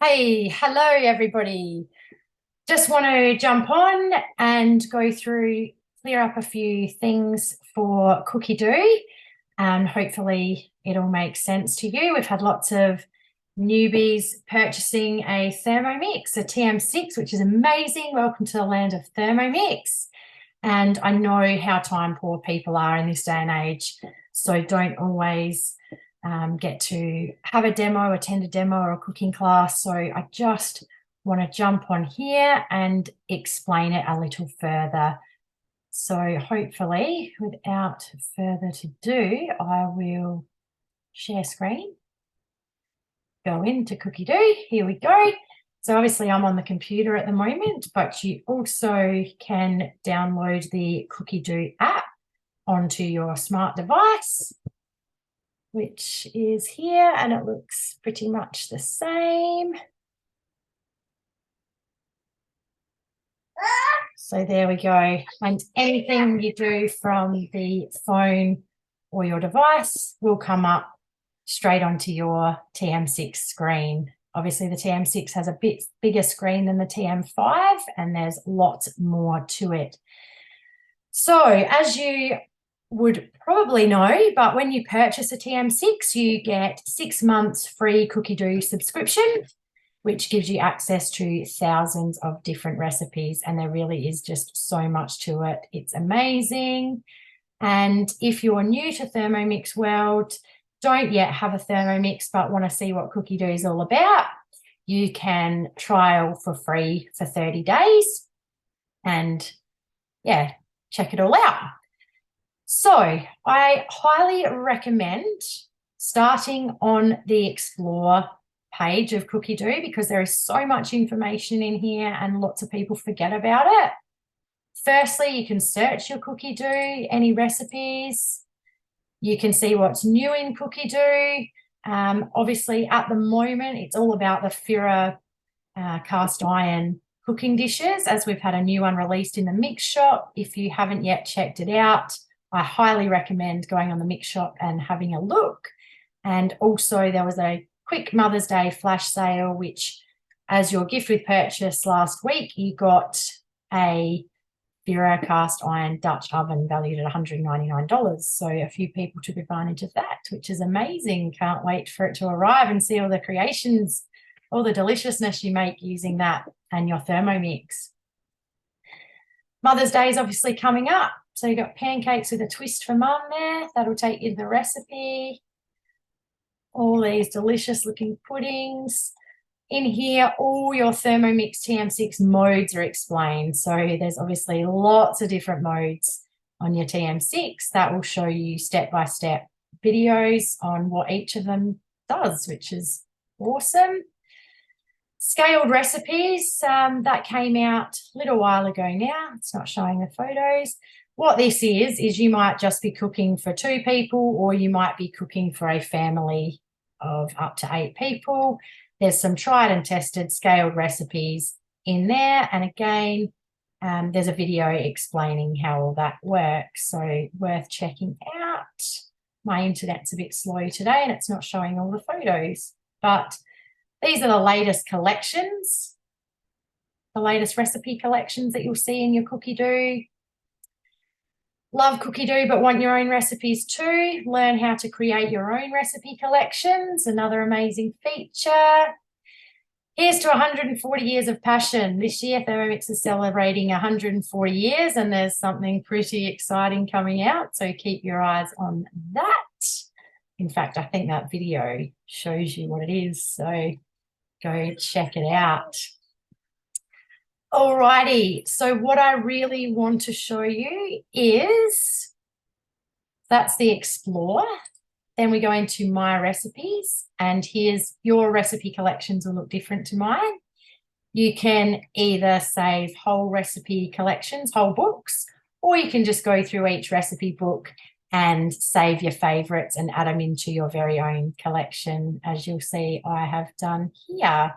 Hey, hello everybody. Just want to jump on and go through, clear up a few things for Cookidoo, and hopefully it'll make sense to you. We've had lots of newbies purchasing a Thermomix, a TM6, which is amazing. Welcome to the land of Thermomix. And I know how time poor people are in this day and age, so don't always get to have a demo, attend a demo or a cooking class. So I just want to jump on here and explain it a little further. So hopefully, without further ado, I will share screen, go into Cookidoo. Here we go. So obviously I'm on the computer at the moment, but you also can download the Cookidoo app onto your smart device, which is here, and it looks pretty much the same. So there we go. And anything you do from the phone or your device will come up straight onto your TM6 screen. Obviously, the TM6 has a bit bigger screen than the TM5, and there's lots more to it. So as you would probably know, but when you purchase a TM6, you get 6 months free Cookidoo subscription, which gives you access to thousands of different recipes. And there really is just so much to it. It's amazing. And if you're new to Thermomix world, don't yet have a Thermomix, but want to see what Cookidoo is all about, you can trial for free for 30 days. And yeah, check it all out. So I highly recommend starting on the Explore page of Cookidoo, because there is so much information in here and lots of people forget about it. Firstly, you can search your Cookidoo, any recipes. You can see what's new in Cookidoo. Obviously, at the moment, it's all about the Fira cast iron cooking dishes, as we've had a new one released in the Mix Shop. If you haven't yet checked it out, I highly recommend going on the Mix Shop and having a look. And also there was a quick Mother's Day flash sale, which as your gift with purchase last week, you got a Fira cast iron Dutch oven valued at $199. So a few people took advantage of that, which is amazing. Can't wait for it to arrive and see all the creations, all the deliciousness you make using that and your Thermomix. Mother's Day is obviously coming up. So you've got pancakes with a twist for mum there. That'll take you to the recipe. All these delicious looking puddings. In here, all your Thermomix TM6 modes are explained. So there's obviously lots of different modes on your TM6 that will show you step-by-step videos on what each of them does, which is awesome. Scaled recipes, that came out a little while ago now. It's not showing the photos. What this is you might just be cooking for 2 people, or you might be cooking for a family of up to 8 people. There's some tried and tested scaled recipes in there. And again, there's a video explaining how all that works. So worth checking out. My internet's a bit slow today and it's not showing all the photos, but these are the latest collections, the latest recipe collections that you'll see in your Cookidoo. Love Cookidoo, but want your own recipes too? Learn how to create your own recipe collections, another amazing feature. Here's to 140 years of passion. This year, Thermomix is celebrating 140 years, and there's something pretty exciting coming out, so keep your eyes on that. In fact, I think that video shows you what it is, so go check it out. Alrighty, so what I really want to show you is, that's the Explore. Then we go into My Recipes, and here's your recipe collections will look different to mine. You can either save whole recipe collections, whole books, or you can just go through each recipe book and save your favorites and add them into your very own collection, as you'll see I have done here.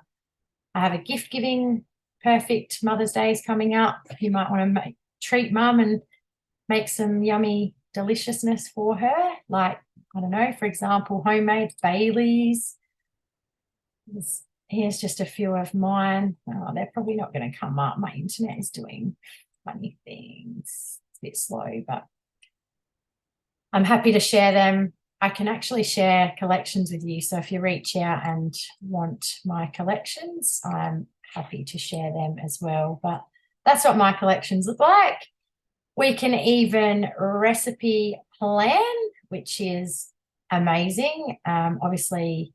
I have a gift giving perfect Mother's Day is coming up. You might want to treat mum and make some yummy deliciousness for her, like, I don't know, for example, homemade Baileys. There's here's just a few of mine. Oh, they're probably not going to come up. My internet is doing funny things. It's a bit slow, but I'm happy to share them. I can actually share collections with you. So if you reach out and want my collections, I'm happy to share them as well. But that's what my collections look like. We can even recipe plan, which is amazing. Obviously,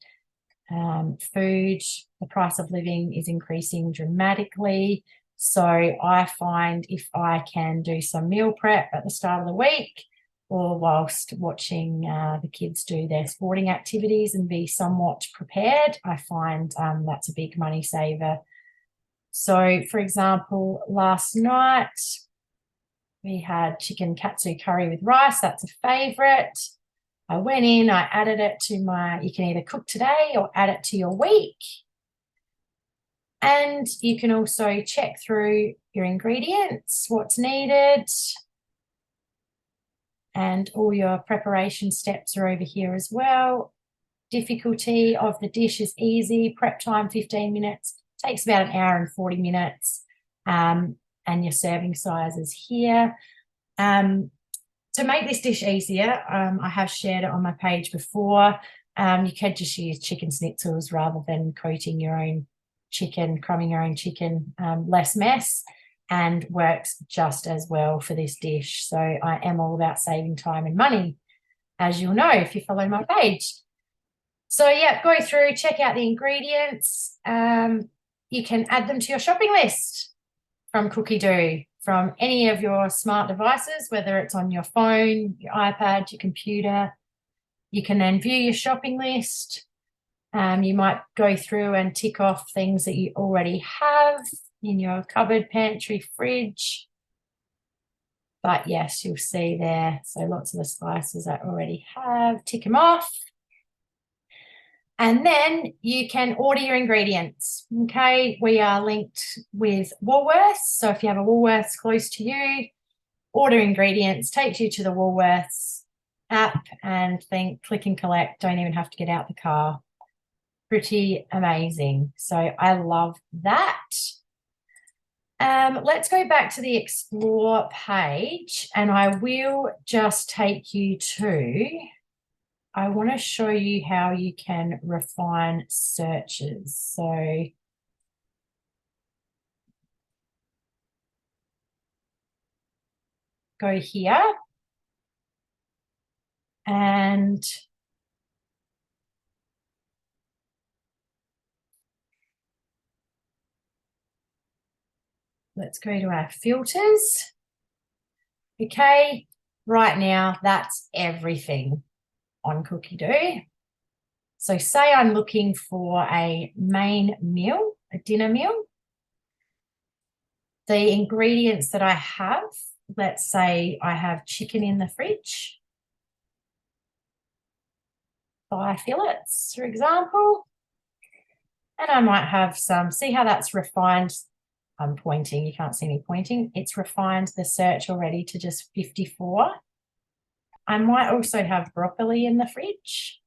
food, the price of living is increasing dramatically. So I find if I can do some meal prep at the start of the week or whilst watching the kids do their sporting activities and be somewhat prepared, I find that's a big money saver. So, for example, last night we had chicken katsu curry with rice. That's a favourite. I went in, I added it to you can either cook today or add it to your week. And you can also check through your ingredients, what's needed. And all your preparation steps are over here as well. Difficulty of the dish is easy. Prep time, 15 minutes. Takes about an hour and 40 minutes. And your serving size is here. To make this dish easier, I have shared it on my page before. You could just use chicken schnitzels rather than coating your own chicken, crumbing your own chicken, less mess, and works just as well for this dish. So I am all about saving time and money, as you'll know if you follow my page. So yeah, go through, check out the ingredients. You can add them to your shopping list from Cookidoo, from any of your smart devices, whether it's on your phone, your iPad, your computer. You can then view your shopping list. You might go through and tick off things that you already have in your cupboard, pantry, fridge. But yes, you'll see there. So lots of the spices I already have, tick them off. And then you can order your ingredients, okay? We are linked with Woolworths. So if you have a Woolworths close to you, order ingredients, takes you to the Woolworths app and then click and collect. Don't even have to get out the car. Pretty amazing. So I love that. Let's go back to the Explore page and I will just take you to... I want to show you how you can refine searches. So go here and let's go to our filters. Okay, right now that's everything on Cookidoo. So say I'm looking for a main meal, a dinner meal. The ingredients that I have, let's say I have chicken in the fridge, thigh fillets, for example, and I might have some, see how that's refined. I'm pointing, you can't see me pointing. It's refined the search already to just 54. I might also have broccoli in the fridge.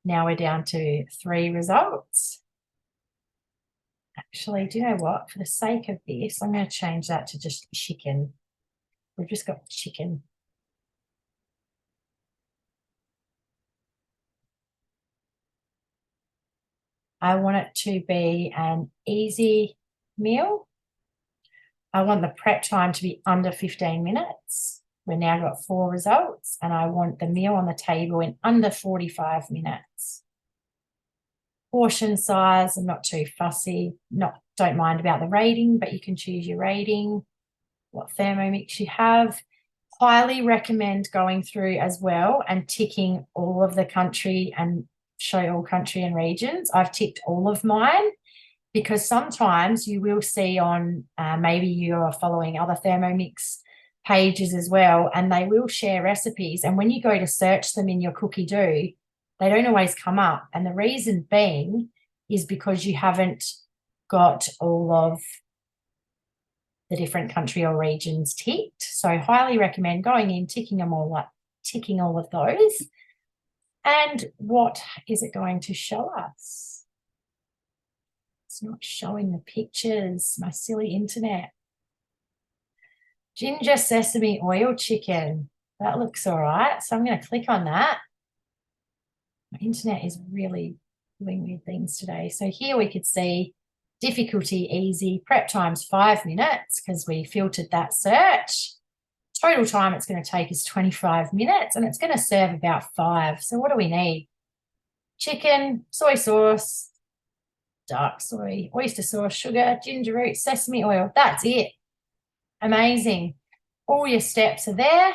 Now we're down to 3 results. Actually, do you know what? For the sake of this, I'm going to change that to just chicken. We've just got chicken. I want it to be an easy meal. I want the prep time to be under 15 minutes. We've now got 4 results, and I want the meal on the table in under 45 minutes. Portion size, I'm not too fussy. Don't mind about the rating, but you can choose your rating, what Thermomix you have. Highly recommend going through as well and ticking all of the country and show all country and regions. I've ticked all of mine because sometimes you will see on maybe you're following other Thermomix pages as well, and they will share recipes. And when you go to search them in your Cookidoo, they don't always come up. And the reason being is because you haven't got all of the different country or regions ticked. So highly recommend going in, ticking them all up, ticking all of those. And what is it going to show us? It's not showing the pictures, my silly internet. Ginger sesame oil chicken. That looks all right. So I'm going to click on that. My internet is really doing weird things today. So here we could see difficulty easy, prep time's 5 minutes because we filtered that search. Total time it's going to take is 25 minutes and it's going to serve about 5. So what do we need? Chicken, soy sauce, dark soy, oyster sauce, sugar, ginger root, sesame oil. That's it. Amazing. All your steps are there.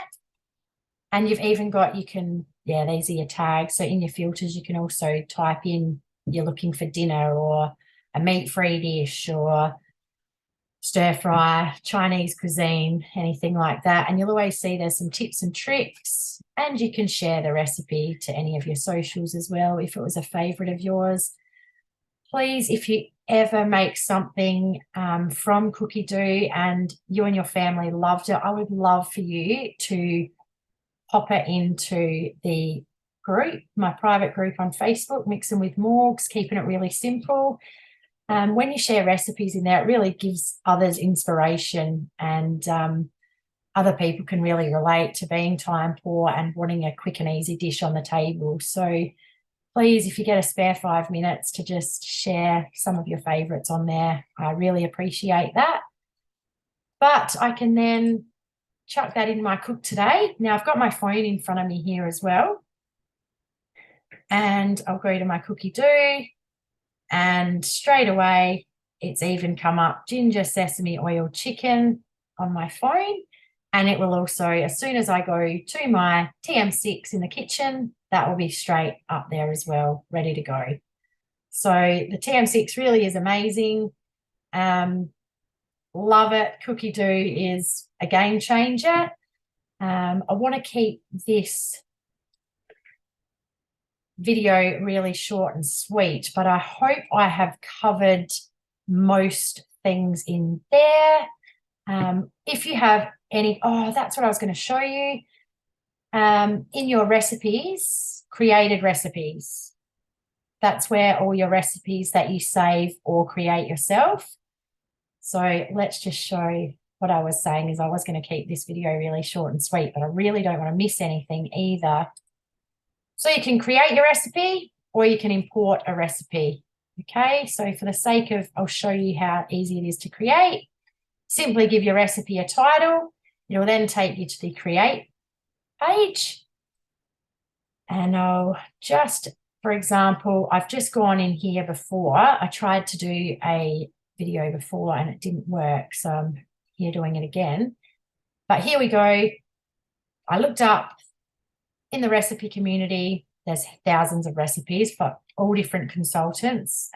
And you've even got, these are your tags. So in your filters, you can also type in you're looking for dinner or a meat-free dish or stir fry, Chinese cuisine, anything like that. And you'll always see there's some tips and tricks, and you can share the recipe to any of your socials as well if it was a favorite of yours. Please, if you ever make something from Cookidoo and you and your family loved it, I would love for you to pop it into the group, my private group on Facebook, Mixing with Morgs, keeping it really simple. When you share recipes in there, it really gives others inspiration, and other people can really relate to being time poor and wanting a quick and easy dish on the table. So please, if you get a spare 5 minutes to just share some of your favorites on there, I really appreciate that. But I can then chuck that in my cook today. Now I've got my phone in front of me here as well. And I'll go to my Cookidoo, and straight away it's even come up ginger sesame oil chicken on my phone. And it will also, as soon as I go to my TM6 in the kitchen, that will be straight up there as well, ready to go. So the TM6 really is amazing. Love it. Cookidoo is a game changer. I want to keep this video really short and sweet, but I hope I have covered most things in there. If you have any, that's what I was going to show you. In your recipes, created recipes, that's where all your recipes that you save or create yourself. So let's just show what I was saying is I was going to keep this video really short and sweet, but I really don't want to miss anything either. So you can create your recipe or you can import a recipe. Okay, so for the sake of, I'll show you how easy it is to create. Simply give your recipe a title. It will then take you to the create page. And I'll just, for example, I've just gone in here before. I tried to do a video before and it didn't work. So I'm here doing it again. But here we go. I looked up in the recipe community. There's thousands of recipes for all different consultants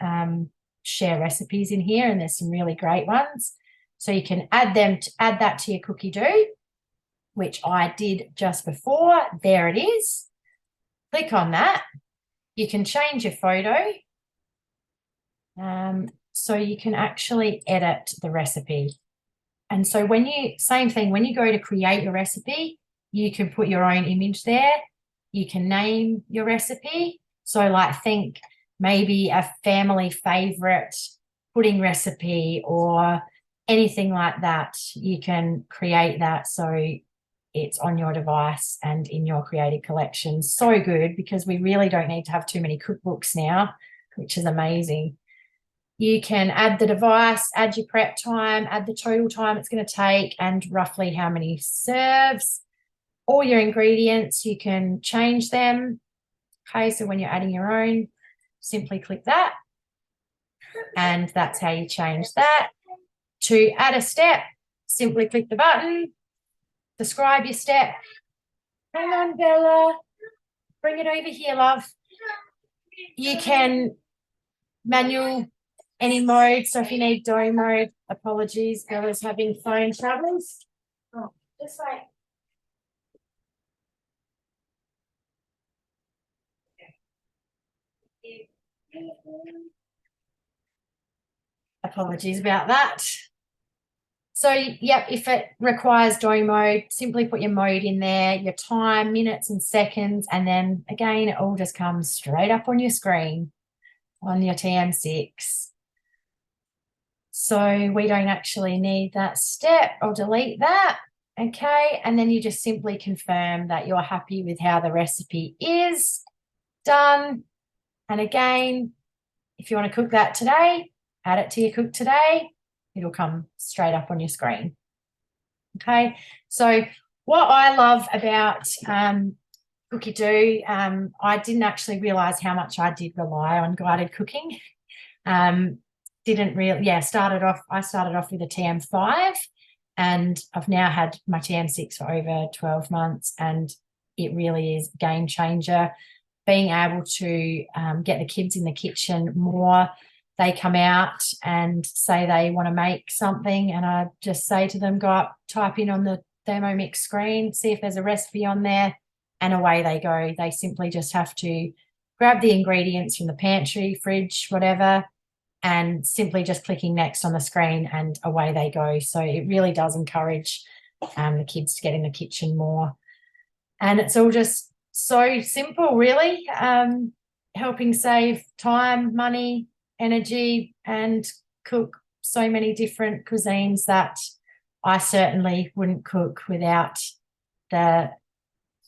share recipes in here, and there's some really great ones. So you can add that to your Cookidoo, which I did just before. There it is. Click on that. You can change your photo. So you can actually edit the recipe. And so same thing, when you go to create your recipe, you can put your own image there. You can name your recipe. So like think maybe a family favorite pudding recipe or anything like that. You can create that so it's on your device and in your creative collection. So good, because we really don't need to have too many cookbooks now, which is amazing. You can add the device, add your prep time, add the total time it's going to take, and roughly how many serves. All your ingredients, you can change them. Okay, so when you're adding your own, simply click that. And that's how you change that. To add a step, simply click the button, describe your step. Hang on, Bella. Bring it over here, love. You can manual any mode. So if you need dough mode, apologies, Bella's having phone troubles. Oh, just like. Apologies about that. So, yep, if it requires dough mode, simply put your mode in there, your time, minutes and seconds, and then again, it all just comes straight up on your screen on your TM6. So we don't actually need that step. I'll delete that. Okay, and then you just simply confirm that you're happy with how the recipe is done. And again, if you want to cook that today, add it to your cook today. It'll come straight up on your screen. Okay, so what I love about Cookidoo, I didn't actually realize how much I did rely on guided cooking. Didn't really, I started off with a TM5, and I've now had my TM6 for over 12 months, and it really is a game changer. Being able to get the kids in the kitchen more. They come out and say they want to make something, and I just say to them, go up, type in on the Thermomix screen, see if there's a recipe on there, and away they go. They simply just have to grab the ingredients from the pantry, fridge, whatever, and simply just clicking next on the screen, and away they go. So it really does encourage the kids to get in the kitchen more. And it's all just so simple, really, helping save time, money, energy, and cook so many different cuisines that I certainly wouldn't cook without the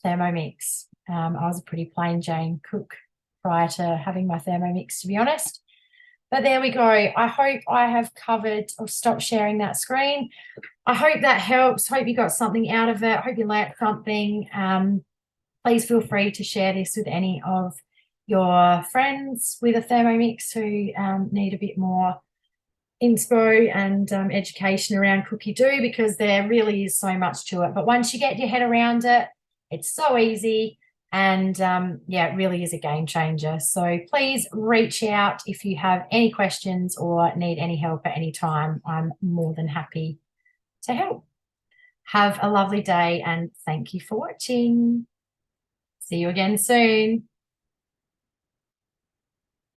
Thermomix. I was a pretty plain Jane cook prior to having my Thermomix, to be honest. But there we go. I hope I have covered, or stop sharing that screen. I hope that helps. Hope you got something out of it. Hope you learnt something. Please feel free to share this with any of your friends with a Thermomix who need a bit more inspo and education around Cookidoo, because there really is so much to it. But once you get your head around it, it's so easy. And it really is a game changer. So please reach out if you have any questions or need any help at any time. I'm more than happy to help. Have a lovely day, and thank you for watching. See you again soon.